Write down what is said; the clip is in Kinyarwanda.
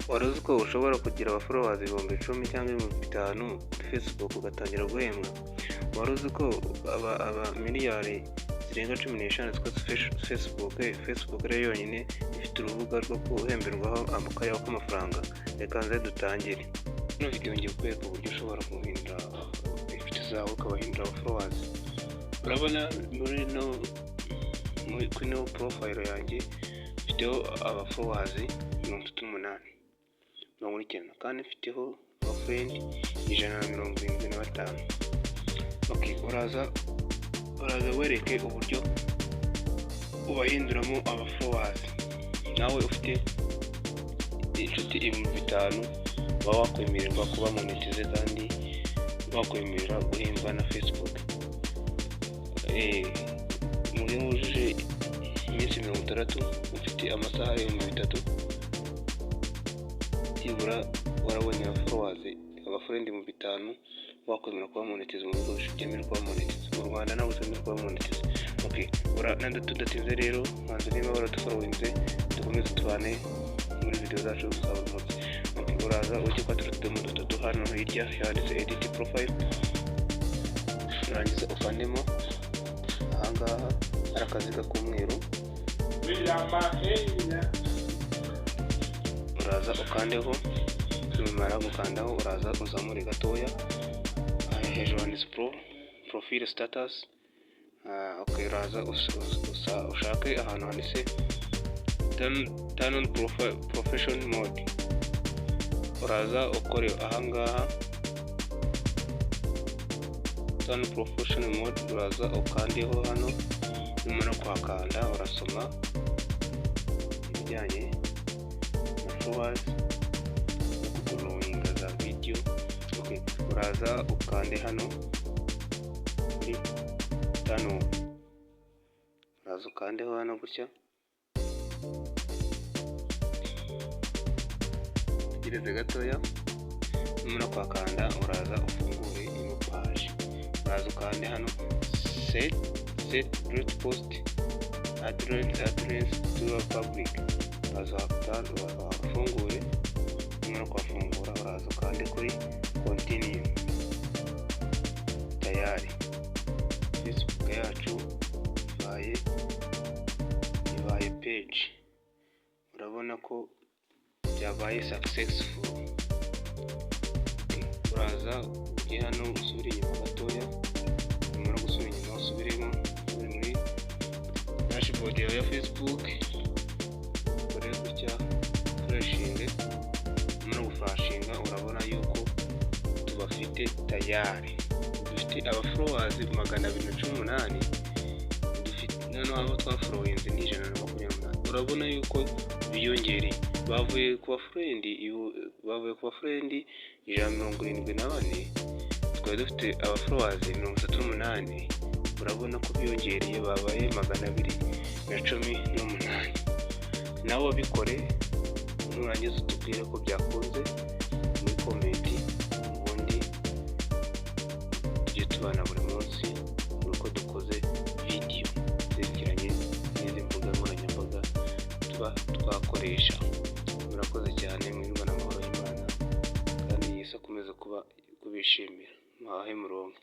Wari uzi ko ushobora kugira abaforowazi ibihumbi 10 cyangwa ibihumbi 5 kuri Facebook ugatangira guhembwa? Wari uzi ko aba miliyari zirenga 15 zitwa Facebook rero yonyine ifite urubuga rwo guhemberwaho amakayaho k'amafaranga? Reka nze dutangire. Ino video ngiye kwereka uburyo ushobora guhindura inshuti zawe ukabahindura abaforowazi. Urabona kuri no profile yanjye mfiteho abaforowazi 38 kandi mfiteho abafrendi 175. Okay, uraza wereke uburyo ubahinduramo abaforowazi. Nawe ufite inshuti 5,000 baba wakwemererwa kuba monetize kandi wakwemerera guhembwa na Facebook. Muri wujuje iminsi 60 ufite amasaha 3,000 byibura warabonye abaforowazi abafrendi 5,000 wakwemera kuba monetize mu bigo byemerera kuba monetize mu Rwanda ntabwo twemerera kuba monetize. Okay, tudatinze rero hanze niba waraduforowinze dukomeze tubane muri video zacu za buri munsi. Uraza ujye kwa turutudomo dutatu hano hirya handitse edit profile, urangiza ukandemo ahangaha hari akaziga k'umweru, uraza ukandeho. Numara gukandaho uraza uzamure gatoya hejuru handitse profile status. Okay, uraza ushake ahantu handitse turn on professional mode. Uraza ukore ahangaha turn on professional mode, uraza ukandeho hano. Numara kuhakanda urasoma ibijyanye na followers no kugorowinga za video. Okay, uraza ukande hano kuri turn on, uraza ukandeho hano gutya. Tegereze gatoya. Numara kuhakanda uraza ufungure ino page. Uraza ukande hano set post address to public. Uraza ufungure. Numara kuhafungura uraza ukande kuri continue. Tayari Facebook yacu ibaye page. Urabona ko byabaye successful. Uraza ujye hano usubire inyuma gatoya. Numara gusubira inyuma usubiremo muri dashboard yawe ya Facebook. Ukore gutya flashinge. Numara guflashinga urabona yuko tubafite tayari. Dufite abaforowazi 218. Dufite noneho abo twaforowinze ni 128. Urabona yuko biyongereye. Bavuye ku bafrendi 174, twari dufite abaforowazi 38. Urabona ko biyongereye babaye 218. Nawe wabikore nurangiza utubwire ko byakunze muri comment, ubundi tujye tubana buri munsi uko dukoze video zerekeranye n'izi mbuga nkoranyambaga tuba twakoresha. Murakoze cyane, mwirwa n'amahoro y'Imana kandi Yesu akomeza kubishimira. Mwahe muronke.